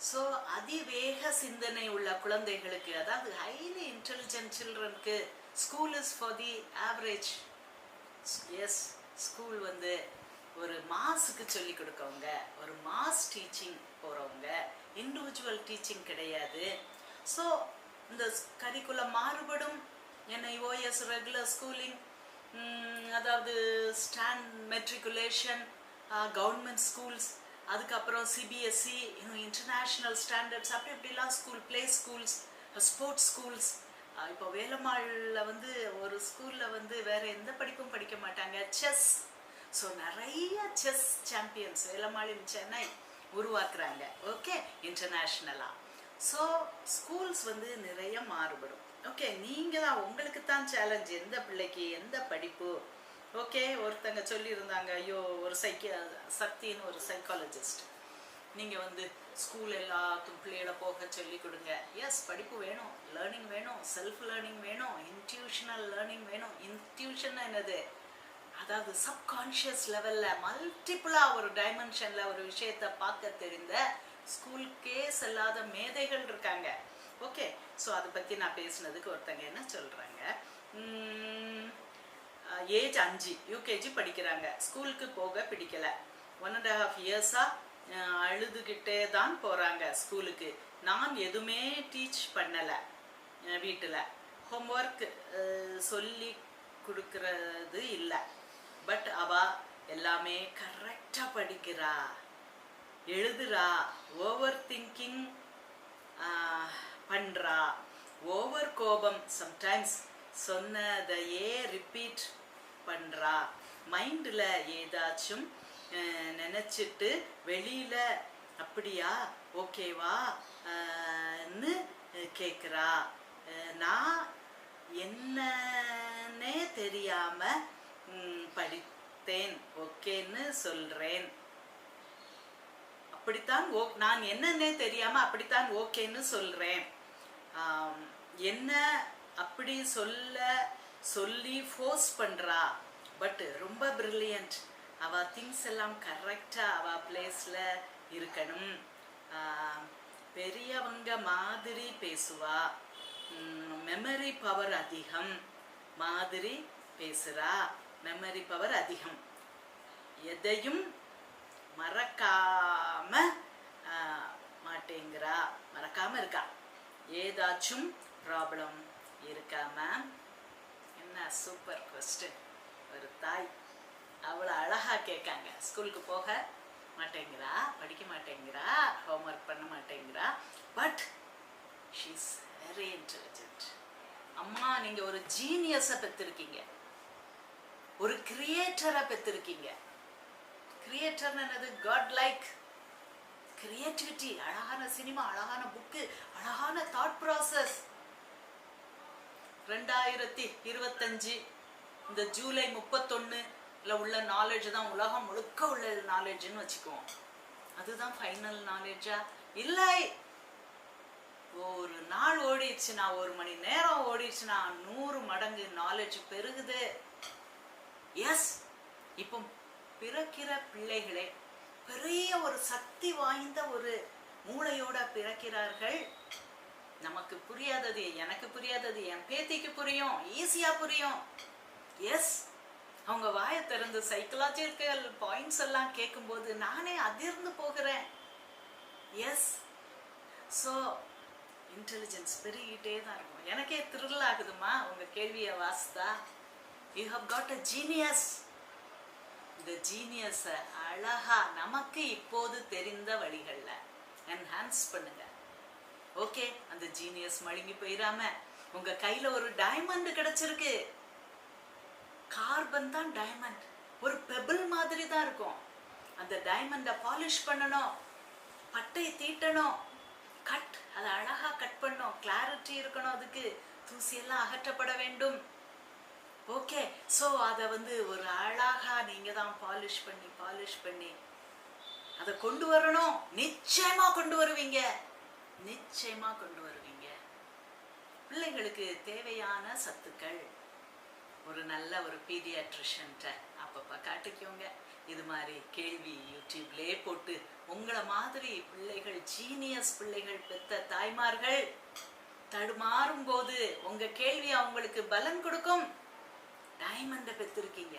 So அதிவேக சிந்தனை உள்ள குழந்தைகளுக்கு, அதாவது ஹைலி இன்டெலிஜென்ட் சில்ட்ரனுக்கு school is for the average. Yes, school வந்து ஒரு மாஸுக்கு சொல்லி கொடுக்கவங்க, ஒரு மாஸ் டீச்சிங் போகிறவங்க, இண்டிவிஜுவல் டீச்சிங் கிடையாது. ஸோ இந்த கரிக்குலம் மாறுபடும். NIOS ரெகுலர் ஸ்கூலிங், அதாவது ஸ்டாண்ட் மெட்ரிகுலேஷன், கவர்மெண்ட் ஸ்கூல்ஸ், அதுக்கப்புறம் CBSE, இன்டர்நேஷ்னல் ஸ்டாண்டர்ட்ஸ், அப்படி இப்படிலாம் school, play schools, sports schools. இப்போ வேலம்மாளில் வந்து ஒரு ஸ்கூலில் வந்து வேறு எந்த படிப்பும் படிக்க மாட்டாங்க, செஸ். ஸோ நிறைய செஸ் சாம்பியன்ஸ் வேலம்மாளின் சென்னை உருவாக்குறாங்க. ஓகே, இன்டர்நேஷ்னலாக. ஸோ ஸ்கூல்ஸ் வந்து நிறைய மாறுபடும். ஓகே, நீங்கள் தான், உங்களுக்கு தான் சேலஞ்ச், எந்த பிள்ளைக்கு எந்த படிப்பு. ஓகே, ஒருத்தங்க சொல்லியிருந்தாங்க, ஐயோ ஒரு சக்தின்னு ஒரு சைக்காலஜிஸ்ட், நீங்கள் வந்து ஸ்கூல் எல்லாத்துக்கும் பிள்ளைகளை போக சொல்லி கொடுங்க. எஸ், படிப்பு வேணும், லேர்னிங் வேணும், செல்ஃப் லேர்னிங் வேணும், இன்ட்யூஷனல் லேர்னிங் வேணும். இன்ட்யூஷன் என்னது, அதாவது சப்கான்ஷியஸ் லெவலில் மல்டிப்புளாக ஒரு டைமென்ஷனில் ஒரு விஷயத்தை பார்க்க தெரிந்த ஸ்கூலுக்கே செல்லாத மேதைகள் இருக்காங்க. ஓகே, ஸோ அதை பற்றி நான் பேசுனதுக்கு ஒருத்தங்க என்ன சொல்கிறாங்க, ஏஜ் 5 UKG படிக்கிறாங்க, ஸ்கூலுக்கு போக பிடிக்கலை, 1.5 இயர்ஸாக அழுதுகிட்டே தான் போகிறாங்க ஸ்கூலுக்கு. நான் எதுவுமே டீச் பண்ணலை, வீட்டில் ஹோம்ஒர்க் சொல்லி கொடுக்கறது இல்லை, பட் அவள் எல்லாமே கரெக்டாக படிக்கிறா, எழுதுறா, ஓவர் திங்கிங் பண்ணுறா, ஓவர் கோபம், சம்டைம்ஸ் சொன்னதையே ரிப்பீட் பண்ணுறா, மைண்டில் ஏதாச்சும் நினச்சிட்டு வெளியில் அப்படியா ஓகேவான்னு கேட்குறா, நான் என்னன்னே தெரியாமல் படித்தேன் ஓகேன்னு சொல்கிறேன், அப்படித்தான் நான் என்னன்னே தெரியாமல் அப்படித்தான் ஓகேன்னு சொல்கிறேன், என்ன அப்படி சொல்லி ஃபோர்ஸ் பண்ணுறா, பட் ரொம்ப பிரில்லியன்ட், அவள் திங்ஸ் எல்லாம் கரெக்டாக அவள் பிளேஸில் இருக்கணும், பெரியவங்க மாதிரி பேசுவா, மெமரி பவர் அதிகம் மாதிரி பேசுகிறா, மெமரி பவர் அதிகம், எதையும் மறக்காம மாட்டேங்கிறா, மறக்காம இருக்கா, ஏதாச்சும் ப்ராப்ளம் இருக்கா மேம்? என்ன சூப்பர் கொஸ்டின். ஒரு தாய் அவ்வளோ அழகாக கேட்காங்க. ஸ்கூலுக்கு போக மாட்டேங்கிறா, படிக்க மாட்டேங்கிறா, ஹோம்ஒர்க் பண்ண மாட்டேங்கிறா, but she is very intelligent. அம்மா, நீங்கள் ஒரு ஜீனியஸை பெற்றிருக்கீங்க, ஒரு கிரியேட்டரை பெற்றிருக்கீங்க. கிரியேட்டர்னு என்னது? காட் லைக் கிரியேட்டிவிட்டி, அழகான சினிமா, அழகான புக்கு, அழகான தாட் ப்ராசஸ். 2025 இந்த ஜூலை 31 உள்ள நாலேஜ் தான் உலகம் முழுக்க உள்ள நாலேஜ்னு வச்சுக்குவோம். அதுதான் ஃபைனல் நாலேஜா? இல்லை. ஒரு நாள் ஓடிடுச்சுன்னா, 1 மணி நேரம் ஓடிடுச்சுன்னா 100 மடங்கு நாலேஜ் பெருகுது. எஸ், இப்போ பிறக்கிற பிள்ளைகளே பெரிய ஒரு சக்தி வாய்ந்த ஒரு மூளையோட பிறக்கிறார்கள். நமக்கு புரியாதது, எனக்கு புரியாதது என் பேத்திக்கு புரியும், ஈஸியா புரியும். எஸ், அவங்க வாயை திறந்து சைக்கலாஜிக்கல் பாயிண்ட்ஸ் எல்லாம் கேட்கும்போது நானே அதிர்ந்து போகிறேன். எஸ், ஸோ இன்டெலிஜென்ஸ் பெருகிட்டே தான் இருக்கும். எனக்கே த்ரில் ஆகுதுமா உங்க கேள்வியை வாசித்தா. You have got a genius. இந்த ஜீனியஸை அழகா நமக்கு இப்போது தெரிந்த வழிகள்ல என்ஹான்ஸ் பண்ணுங்க. ஓகே, அந்த ஜீனியஸ் மழுங்கி போயிடாம, உங்க கையில ஒரு டைமண்ட் கிடைச்சிருக்கு. கார்பன் தான் டைமண்ட், ஒரு பெபிள் மாதிரி தான் இருக்கும். அந்த டைமண்டை பாலிஷ் பண்ணணும், பட்டை தீட்டணும், அதை அழகா கட் பண்ணணும், கிளாரிட்டி இருக்கணும், அதுக்கு தூசியெல்லாம் அகற்றப்பட வேண்டும். ஓகே, ஸோ அதை வந்து ஒரு அழகா நீங்க தான் பாலிஷ் பண்ணி அதை கொண்டு வரணும். நிச்சயமா கொண்டு வருவீங்க, நிச்சயமா கொண்டு வருவீங்க. பிள்ளைங்களுக்கு தேவையான சத்துக்கள் ஒரு நல்ல ஒரு பீடியாட்ரிஷன்ட்ட அப்பப்போ காட்டிக்கோங்க. இது மாதிரி கேள்வி யூடியூப்லேயே போட்டு உங்களை மாதிரி பிள்ளைகள், ஜீனியஸ் பிள்ளைகள் பெத்த தாய்மார்கள் தடுமாறும் போது உங்க கேள்வி அவங்களுக்கு பலன் கொடுக்கும். டைமண்டை பெற்றிருக்கீங்க,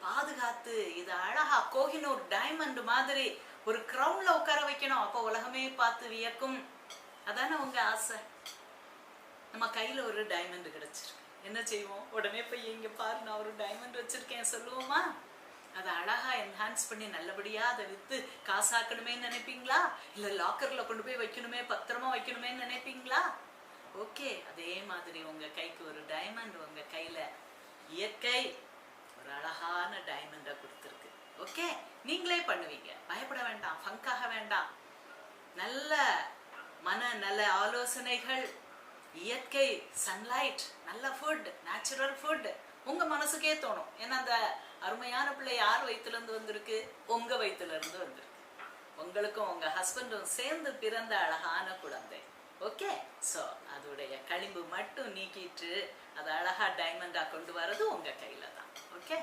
பாதுகாத்து இது அழகா கோஹினூர் டைமண்ட் மாதிரி ஒரு கிரவுன்ல உட்கார வைக்கணும். அப்போ உலகமே பார்த்து வியக்கும். அதானே உங்க ஆசை. நம்ம கையில ஒரு டைமண்ட் கிடைச்சிருக்கு, என்ன செய்வோம்? உடனே போய் இங்க பாரு, நான் ஒரு டைமண்ட் வச்சிருக்கேன் சொல்லுவோமா? அதை அழகா என்ஹான்ஸ் பண்ணி நல்லபடியா அதை வித்து காசாக்கணுமே நினைப்பீங்களா? இல்ல லாக்கர்ல கொண்டு போய் வைக்கணுமே, பத்திரமா வைக்கணுமே நினைப்பீங்களா? ஓகே, அதே மாதிரி உங்க கைக்கு ஒரு டைமண்ட், உங்க கையில இயற்கை ஒரு அழகான டைமண்டை கொடுத்துருக்கு. ஓகே, நீங்களே பண்ணுவீங்க, பயப்பட வேண்டாம், ஃபங்காக வேண்டாம். நல்ல நல்ல ஆலோசனைகள், இயற்கை, சன்லைட், நல்ல ஃபுட், நேச்சுரல் ஃபுட் உங்க மனசுக்கே தோணும். ஏன்னா அந்த அருமையான பிள்ளை யார் வயிற்றுல இருந்து வந்திருக்கு? உங்க வயிற்றுல இருந்து வந்திருக்கு. உங்களுக்கும் உங்க ஹஸ்பண்டும் சேர்ந்து பிறந்த அழகான குழந்தை. ஓகே, ஸோ அதோடைய களிம்பு மட்டும் நீக்கிட்டு அதை அழகா டைமண்டா கொண்டு வர்றது உங்க கையில தான். ஓகே.